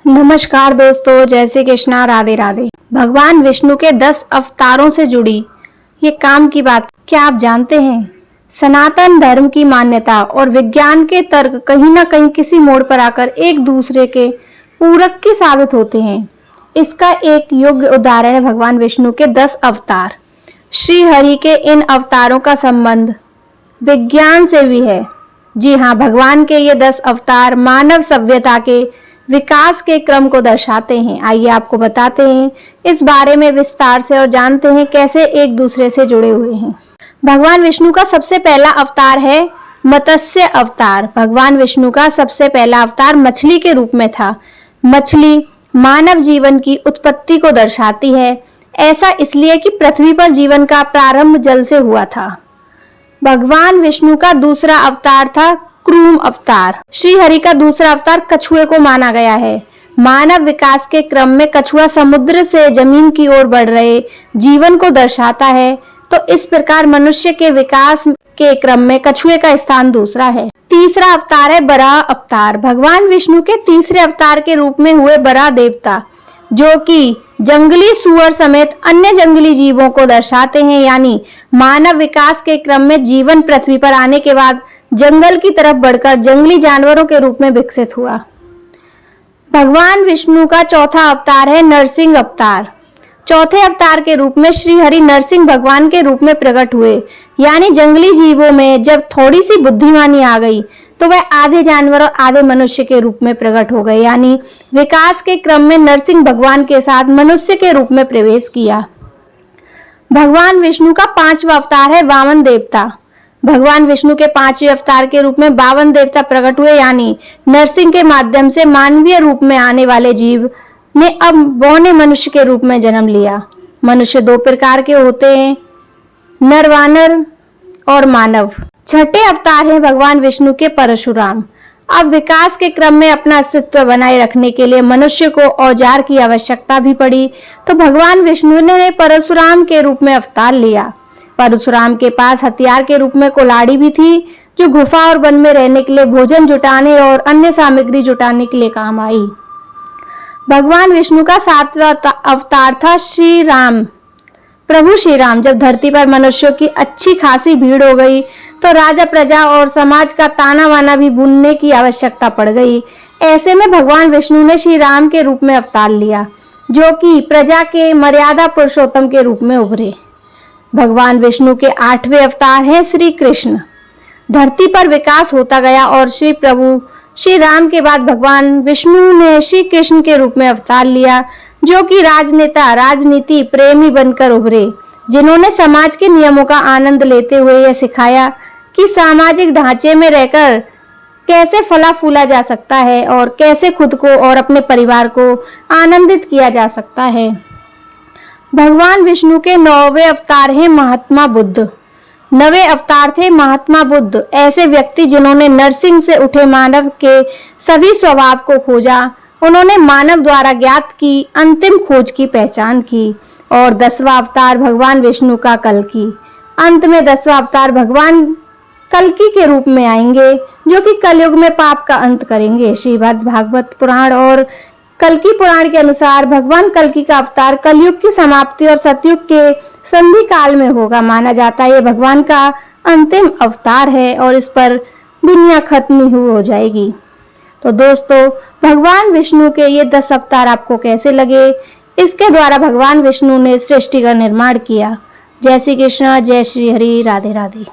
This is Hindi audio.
नमस्कार दोस्तों, जय श्री कृष्णा, राधे राधे। भगवान विष्णु के 10 अवतारों से जुड़ी ये काम की बात क्या आप जानते हैं? सनातन धर्म की मान्यता और विज्ञान के तर्क कहीं ना कहीं किसी मोड़ पर आकर एक दूसरे के पूरक के साबित होते हैं। इसका एक योग्य उदाहरण है भगवान विष्णु के 10 अवतार। श्री हरि के इन अवतारों का संबंध विज्ञान से भी है। जी हाँ, भगवान के ये 10 अवतार मानव सभ्यता के विकास के क्रम को दर्शाते हैं। आइए आपको बताते हैं इस बारे में विस्तार से और जानते हैं कैसे एक दूसरे से जुड़े हुए हैं। भगवान विष्णु का सबसे पहला अवतार है मत्स्य अवतार। भगवान विष्णु का सबसे पहला अवतार मछली के रूप में था। मछली मानव जीवन की उत्पत्ति को दर्शाती है। ऐसा इसलिए कि पृथ्वी पर जीवन का प्रारंभ जल से हुआ था। भगवान विष्णु का दूसरा अवतार था क्रूम अवतार। श्री हरि का दूसरा अवतार कछुए को माना गया है। मानव विकास के क्रम में कछुआ समुद्र से जमीन की ओर बढ़ रहे जीवन को दर्शाता है, तो इस प्रकार मनुष्य के विकास के क्रम में कछुए का स्थान दूसरा है। तीसरा अवतार है बराह अवतार। भगवान विष्णु के तीसरे अवतार के रूप में हुए बराह देवता, जो कि जंगली सूअर समेत अन्य जंगली जीवों को दर्शाते हैं, यानी मानव विकास के क्रम में जीवन पृथ्वी पर आने के बाद जंगल की तरफ बढ़कर जंगली जानवरों के रूप में विकसित हुआ। भगवान विष्णु का चौथा अवतार है नरसिंह अवतार। चौथे अवतार के रूप में श्री हरि नरसिंह भगवान के रूप में प्रकट हुए, यानी जंगली जीवों में जब थोड़ी सी बुद्धिमानी आ गई तो वह आधे जानवर और आधे मनुष्य के रूप में प्रकट हो गए, यानी विकास के क्रम में नरसिंह भगवान के साथ मनुष्य के रूप में प्रवेश किया। भगवान विष्णु का पांचवा अवतार है वामन देवता। भगवान विष्णु के पांचवें अवतार के रूप में वामन देवता प्रकट हुए, यानी नरसिंह के माध्यम से मानवीय रूप में आने वाले जीव ने अब बौने मनुष्य के रूप में जन्म लिया। मनुष्य दो प्रकार के होते हैं, नर वानर और मानव। छठे अवतार है भगवान विष्णु के परशुराम। अब विकास के क्रम में अपना अस्तित्व बनाए रखने के लिए मनुष्य को औजार की आवश्यकता भी पड़ी, तो भगवान विष्णु ने परशुराम के रूप में अवतार लिया। परशुराम के पास हथियार के रूप में कुल्हाड़ी भी थी, जो गुफा और वन में रहने के लिए भोजन जुटाने और अन्य सामग्री जुटाने के लिए काम आई। भगवान विष्णु का सातवां अवतार था श्री राम। प्रभु श्री राम। जब धरती पर मनुष्यों की अच्छी खासी भीड़ हो गई तो राजा प्रजा और समाज का ताना बाना भी बुनने की आवश्यकता पड़ गई। ऐसे में भगवान विष्णु ने श्री राम के रूप में अवतार लिया, जो कि प्रजा के मर्यादा पुरुषोत्तम के रूप में उभरे। भगवान विष्णु के आठवें अवतार हैं श्री कृष्ण। धरती पर विकास होता गया और श्री प्रभु श्री राम के बाद भगवान विष्णु ने श्री कृष्ण के रूप में अवतार लिया, जो कि राजनेता, राजनीति प्रेमी बनकर उभरे, जिन्होंने समाज के नियमों का आनंद लेते हुए यह सिखाया कि सामाजिक ढांचे में रहकर कैसे फला फूला जा सकता है और कैसे खुद को और अपने परिवार को आनंदित किया जा सकता है। भगवान विष्णु के 9वें अवतार हैं महात्मा बुद्ध। 9वें अवतार थे महात्मा बुद्ध, ऐसे व्यक्ति जिन्होंने नरसिंह से उठे मानव के सभी स्वभाव को खोजा। उन्होंने मानव द्वारा ज्ञात की अंतिम खोज की पहचान की। और 10वां अवतार भगवान विष्णु का कल्कि। अंत में 10वां अवतार भगवान कल्कि के रूप में आएंगे, जो कि कलयुग में पाप का अंत करेंगे। श्रीमद् भागवत पुराण और कल्कि पुराण के अनुसार भगवान कल्कि का अवतार कलयुग की समाप्ति और सतयुग के संधि काल में होगा। माना जाता है ये भगवान का अंतिम अवतार है और इस पर दुनिया खत्म हो जाएगी। तो दोस्तों, भगवान विष्णु के ये 10 अवतार आपको कैसे लगे? इसके द्वारा भगवान विष्णु ने सृष्टि का निर्माण किया। जय श्री कृष्ण, जय श्री हरि, राधे राधे।